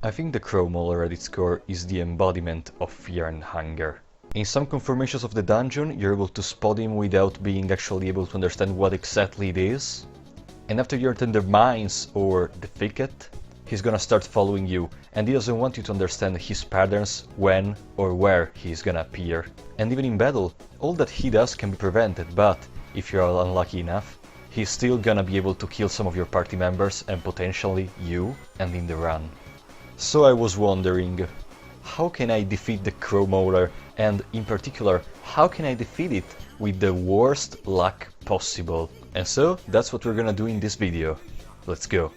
I think the Crow Mauler at its core is the embodiment of fear and hunger. In some conformations of the dungeon, you're able to spot him without being actually able to understand what exactly it is. And after you enter the mines or the thicket, he's gonna start following you, and he doesn't want you to understand his patterns, when or where he's gonna appear. And even in battle, all that he does can be prevented, but if you're unlucky enough, he's still gonna be able to kill some of your party members and potentially you, and in the run. So I was wondering, how can I defeat the Crow Mauler, and in particular, how can I defeat it with the worst luck possible? And so, that's what we're gonna do in this video. Let's go!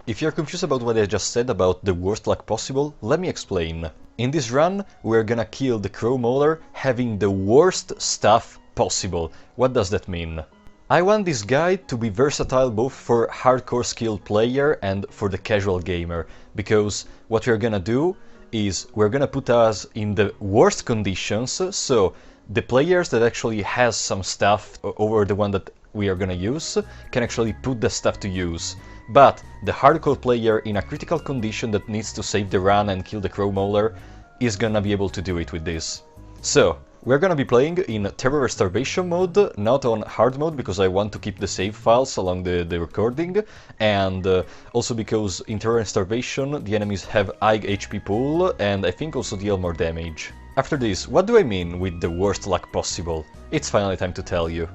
If you're confused about what I just said about the worst luck possible, let me explain. In this run, we're gonna kill the Crow Mauler having the worst stuff possible. What does that mean? I want this guide to be versatile both for hardcore skilled player and for the casual gamer, because what we're gonna do is we're gonna put us in the worst conditions, so the players that actually has some stuff over the one that we are gonna use can actually put the stuff to use. But the hardcore player in a critical condition that needs to save the run and kill the Crow Mauler is gonna be able to do it with this. So, we're gonna be playing in Terror and Starvation mode, not on hard mode, because I want to keep the save files along the recording, and also because in Terror and Starvation the enemies have high HP pool, and I think also deal more damage. After this, what do I mean with the worst luck possible? It's finally time to tell you.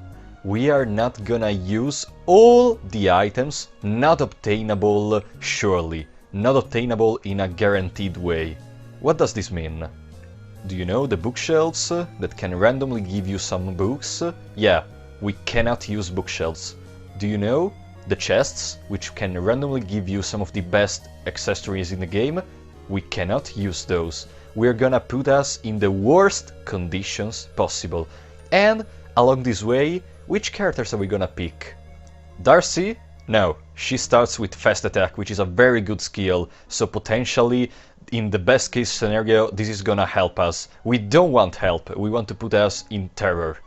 We are not gonna use all the items not obtainable surely, not obtainable in a guaranteed way. What does this mean? Do you know the bookshelves that can randomly give you some books? Yeah, we cannot use bookshelves. Do you know the chests which can randomly give you some of the best accessories in the game? We cannot use those. We're gonna put us in the worst conditions possible. And along this way, which characters are we gonna pick? Darcy? No, she starts with fast attack, which is a very good skill, so potentially, in the best case scenario, this is gonna help us. We don't want help, we want to put us in terror.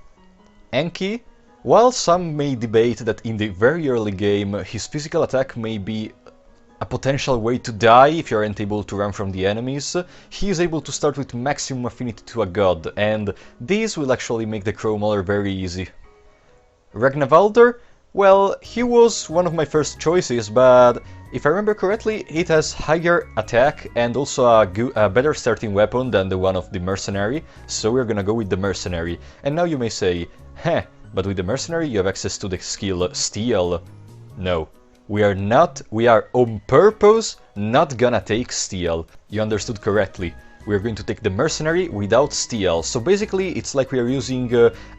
Enki? While some may debate that in the very early game his physical attack may be a potential way to die if you aren't able to run from the enemies, he is able to start with maximum affinity to a god, and this will actually make the Crow Mauler very easy. Ragnvalder? Well, he was one of my first choices, but if I remember correctly, it has higher attack and also a better starting weapon than the one of the Mercenary, so we're gonna go with the Mercenary. And now you may say, heh, but with the Mercenary you have access to the skill Steal. No, we are on purpose not gonna take Steal. You understood correctly. We're going to take the Mercenary without Steal, so basically it's like we are using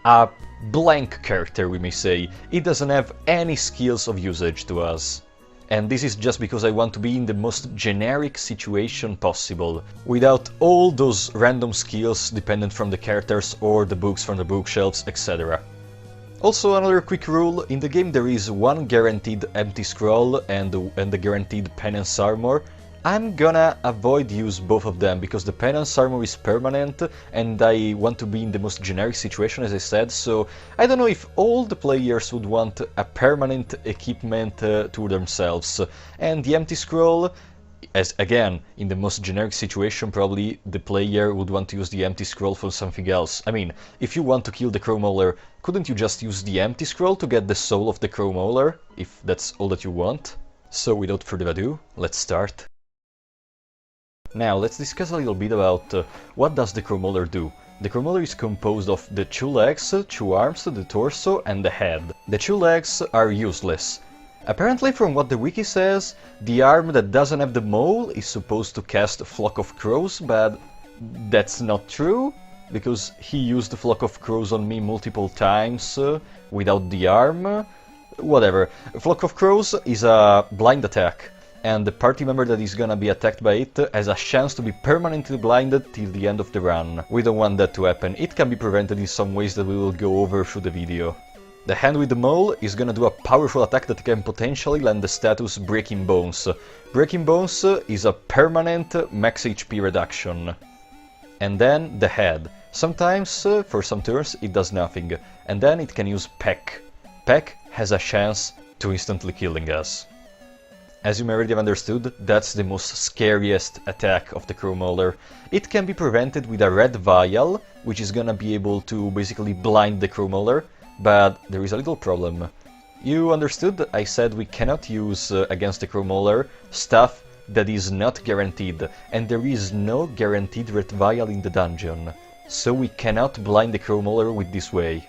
a blank character, we may say. It doesn't have any skills of usage to us. And this is just because I want to be in the most generic situation possible, without all those random skills dependent from the characters or the books from the bookshelves, etc. Also, another quick rule: in the game there is one guaranteed empty scroll and the guaranteed penance armor. I'm gonna avoid use both of them, because the penance armor is permanent and I want to be in the most generic situation, as I said, so I don't know if all the players would want a permanent equipment to themselves. And the empty scroll, as again, in the most generic situation, probably the player would want to use the empty scroll for something else. I mean, if you want to kill the Crow Mauler, couldn't you just use the empty scroll to get the soul of the Crow Mauler, if that's all that you want? So without further ado, let's start. Now, let's discuss a little bit about what does the Crow Mauler do. The Crow Mauler is composed of the 2 legs, 2 arms, the torso and the head. The 2 legs are useless. Apparently, from what the wiki says, the arm that doesn't have the mole is supposed to cast Flock of Crows, but that's not true, because he used the Flock of Crows on me multiple times without the arm. Whatever. Flock of Crows is a blind attack, and the party member that is gonna be attacked by it has a chance to be permanently blinded till the end of the run. We don't want that to happen. It can be prevented in some ways that we will go over through the video. The hand with the mole is gonna do a powerful attack that can potentially land the status Breaking Bones. Breaking Bones is a permanent max HP reduction. And then the head. Sometimes, for some turns, it does nothing, and then it can use Peck. Peck has a chance to instantly killing us. As you may already have understood, that's the most scariest attack of the Crow Mauler. It can be prevented with a red vial, which is gonna be able to basically blind the Crow Mauler, but there is a little problem. You understood? I said we cannot use against the Crow Mauler stuff that is not guaranteed, and there is no guaranteed red vial in the dungeon, so we cannot blind the Crow Mauler with this way.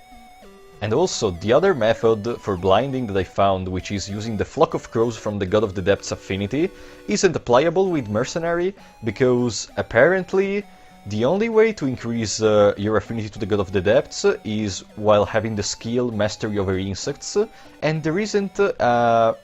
And also, the other method for blinding that I found, which is using the Flock of Crows from the God of the Depths affinity, isn't applicable with Mercenary, because apparently the only way to increase your affinity to the God of the Depths is while having the skill Mastery over Insects, and there isn't a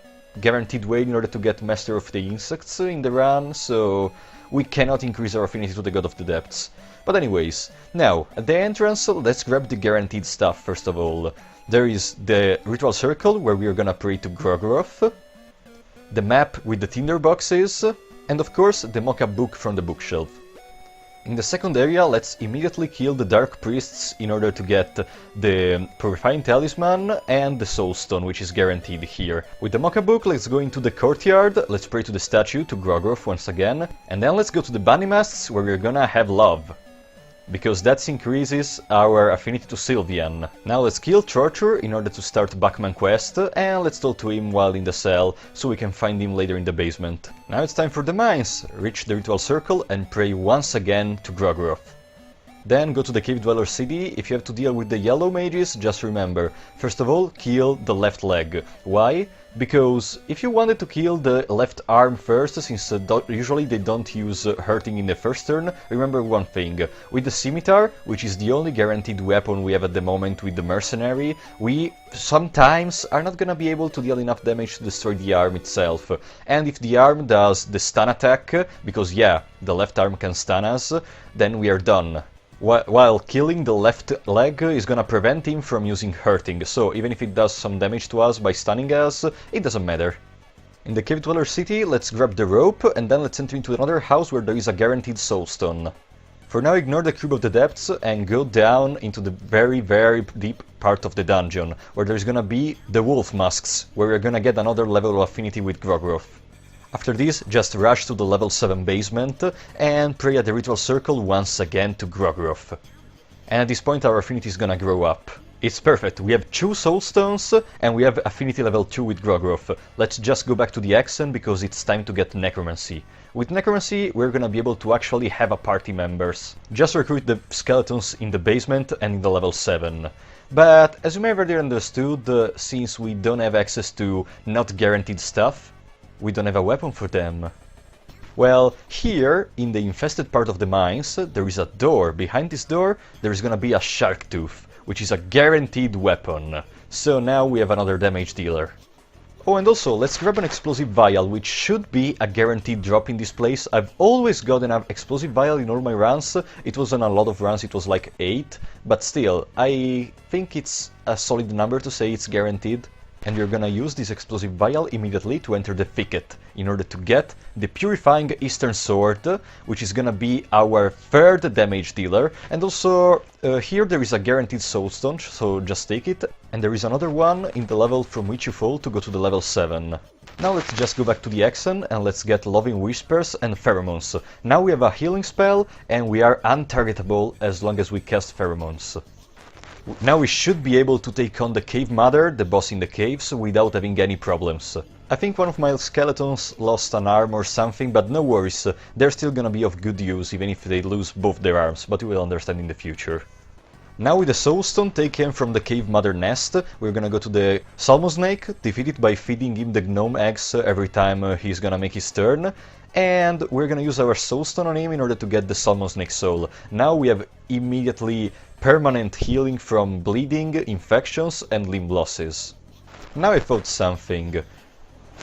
guaranteed way in order to get Master of the Insects in the run, so we cannot increase our affinity to the God of the Depths. But anyways, now, at the entrance, let's grab the guaranteed stuff first of all. There is the Ritual Circle, where we are gonna pray to Grogroth, the map with the tinderboxes, and of course the mock-up book from the bookshelf. In the second area, let's immediately kill the Dark Priests in order to get the Purifying Talisman and the Soul Stone, which is guaranteed here. With the mock-up book, let's go into the courtyard, let's pray to the statue, to Grogroth once again, and then let's go to the Bunny Masks, where we're gonna have love, because that increases our affinity to Sylvian. Now let's kill Torture in order to start Bachman quest, and let's talk to him while in the cell, so we can find him later in the basement. Now it's time for the mines, reach the Ritual Circle and pray once again to Grogroth. Then go to the Cave Dweller City. If you have to deal with the yellow mages, just remember, first of all, kill the left leg. Why? Because if you wanted to kill the left arm first, since usually they don't use hurting in the first turn, remember one thing. With the scimitar, which is the only guaranteed weapon we have at the moment with the mercenary, we sometimes are not gonna be able to deal enough damage to destroy the arm itself. And if the arm does the stun attack, because yeah, the left arm can stun us, then we are done. While killing the left leg is gonna prevent him from using hurting, so even if it does some damage to us by stunning us, it doesn't matter. In the Cave Dweller City, let's grab the rope, and then let's enter into another house where there is a guaranteed soulstone. For now, ignore the Cube of the Depths and go down into the very, very deep part of the dungeon, where there's gonna be the Wolf Masks, where we're gonna get another level of affinity with Grogroth. After this, just rush to the level 7 basement and pray at the Ritual Circle once again to Grogroth. And at this point our affinity is gonna grow up. It's perfect, we have 2 Soul Stones and we have affinity level 2 with Grogroth. Let's just go back to the Exen because it's time to get Necromancy. With Necromancy we're gonna be able to actually have a party members. Just recruit the skeletons in the basement and in the level 7. But as you may have already understood, since we don't have access to not guaranteed stuff, we don't have a weapon for them. Well, here, in the infested part of the mines, there is a door. Behind this door, there is gonna be a Shark Tooth, which is a guaranteed weapon. So now we have another damage dealer. Oh, and also, let's grab an Explosive Vial, which should be a guaranteed drop in this place. I've always gotten an Explosive Vial in all my runs. It was on a lot of runs, it was like 8. But still, I think it's a solid number to say it's guaranteed. And we're gonna use this Explosive Vial immediately to enter the Thicket, in order to get the Purifying Eastern Sword, which is gonna be our 3rd damage dealer. And also, here there is a guaranteed Soulstone, so just take it. And there is another one in the level from which you fall to go to the level 7. Now let's just go back to the Exen and let's get Loving Whispers and Pheromones. Now we have a healing spell and we are untargetable as long as we cast Pheromones. Now we should be able to take on the Cave Mother, the boss in the caves, without having any problems. I think one of my skeletons lost an arm or something, but no worries, they're still gonna be of good use even if they lose both their arms, but you will understand in the future. Now with the Soulstone taken from the Cave Mother nest, we're gonna go to the Salmo Snake, defeat it by feeding him the gnome eggs every time he's gonna make his turn, and we're gonna use our Soulstone on him in order to get the Salmo Snake Soul. Now we have immediately permanent healing from bleeding, infections and limb losses. Now I thought something.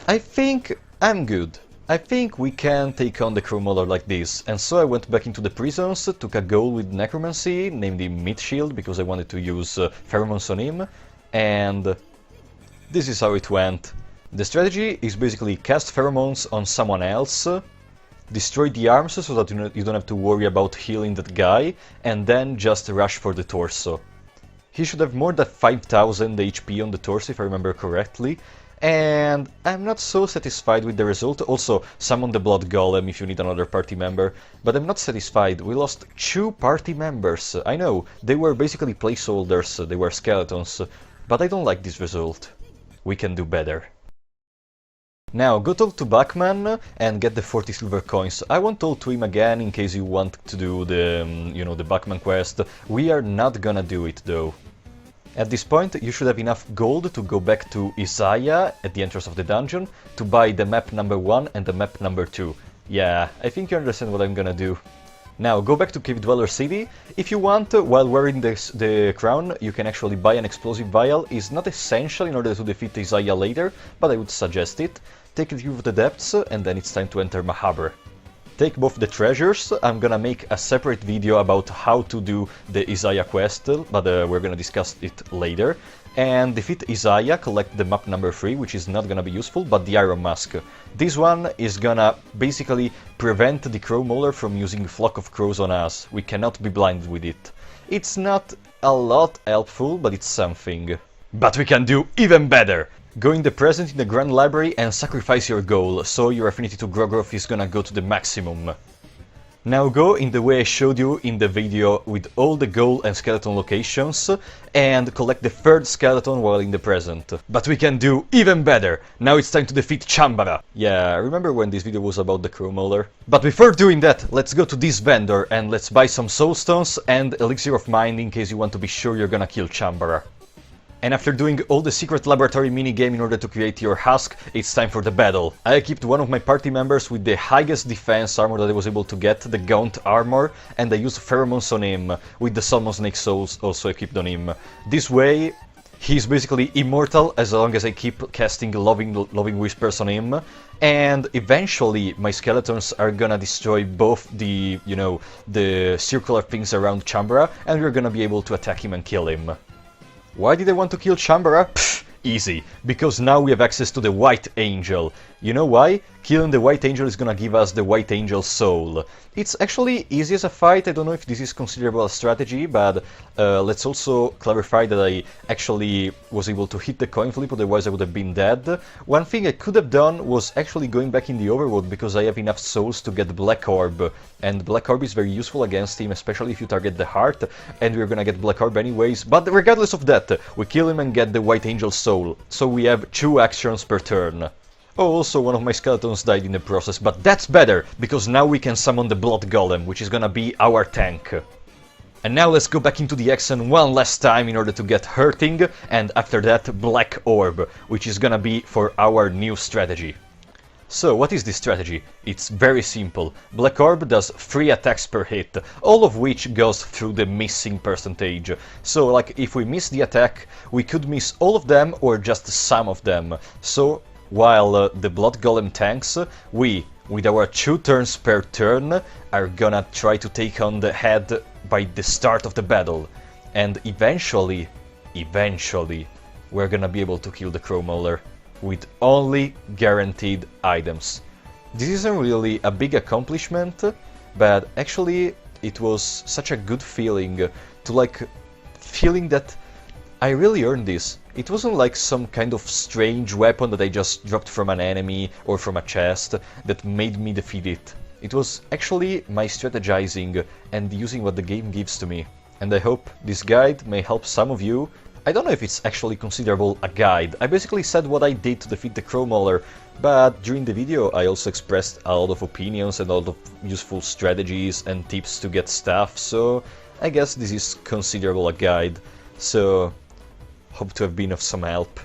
I think I'm good. I think we can take on the Crow Mauler like this, and so I went back into the prisons, took a goal with Necromancy, named him Meat Shield because I wanted to use pheromones on him, and this is how it went. The strategy is basically cast pheromones on someone else, destroy the arms so that you don't have to worry about healing that guy, and then just rush for the torso. He should have more than 5000 HP on the torso if I remember correctly, and I'm not so satisfied with the result. Also, summon the Blood Golem if you need another party member, but I'm not satisfied. We lost 2 party members. I know, they were basically placeholders, they were skeletons, but I don't like this result. We can do better. Now, go talk to Bachman and get the 40 silver coins. I won't talk to him again in case you want to do the, the Bachman quest. We are not gonna do it though. At this point, you should have enough gold to go back to Isaiah at the entrance of the dungeon to buy the map number 1 and the map number 2. Yeah, I think you understand what I'm gonna do. Now, go back to Cave Dweller City. If you want, while wearing the crown, you can actually buy an explosive vial. It's not essential in order to defeat Isaiah later, but I would suggest it. Take it with the depths, and then it's time to enter Mahaber. Take both the treasures. I'm gonna make a separate video about how to do the Isaiah quest, but we're gonna discuss it later. And defeat Isaiah, collect the map number 3, which is not gonna be useful, but the Iron Mask. This one is gonna basically prevent the Crow Mauler from using Flock of Crows on us. We cannot be blinded with it. It's not a lot helpful, but it's something. But we can do even better! Go in the present in the Grand Library and sacrifice your goal, so your affinity to Grogroth is gonna go to the maximum. Now go in the way I showed you in the video with all the goal and skeleton locations and collect the 3rd skeleton while in the present. But we can do even better! Now it's time to defeat Chambara! Yeah, remember when this video was about the Crow Mauler? But before doing that, let's go to this vendor and let's buy some soulstones and elixir of mind in case you want to be sure you're gonna kill Chambara. And after doing all the secret laboratory minigame in order to create your husk, it's time for the battle. I equipped one of my party members with the highest defense armor that I was able to get, the Gaunt armor, and I used pheromones on him, with the Salmon Snake souls also equipped on him. This way, he's basically immortal as long as I keep casting loving whispers on him, and eventually my skeletons are gonna destroy both the, the circular things around Chambara, and we're gonna be able to attack him and kill him. Why did I want to kill Chambara? Pfft, easy, because now we have access to the White Angel. You know why? Killing the White Angel is gonna give us the White Angel soul. It's actually easy as a fight. I don't know if this is considerable a strategy, but let's also clarify that I actually was able to hit the coin flip, otherwise I would have been dead. One thing I could have done was actually going back in the overworld, because I have enough souls to get Black Orb, and Black Orb is very useful against him, especially if you target the heart, and we're gonna get Black Orb anyways. But regardless of that, we kill him and get the White Angel soul, so we have 2 actions per turn. Oh, also one of my skeletons died in the process, but that's better, because now we can summon the Blood Golem, which is gonna be our tank. And now let's go back into the Hexen one last time in order to get Hurting, and after that Black Orb, which is gonna be for our new strategy. So, what is this strategy? It's very simple. Black Orb does 3 attacks per hit, all of which goes through the missing percentage. So, like, if we miss the attack, we could miss all of them or just some of them. So, while the Blood Golem tanks, we, with our 2 turns per turn, are gonna try to take on the head by the start of the battle. And eventually, we're gonna be able to kill the Crow Mauler with only guaranteed items. This isn't really a big accomplishment, but actually it was such a good feeling to feeling that I really earned this. It wasn't like some kind of strange weapon that I just dropped from an enemy or from a chest that made me defeat it. It was actually my strategizing and using what the game gives to me. And I hope this guide may help some of you. I don't know if it's actually considerable a guide. I basically said what I did to defeat the Crow Mauler, but during the video I also expressed a lot of opinions and a lot of useful strategies and tips to get stuff, so I guess this is considerable a guide. So, hope to have been of some help.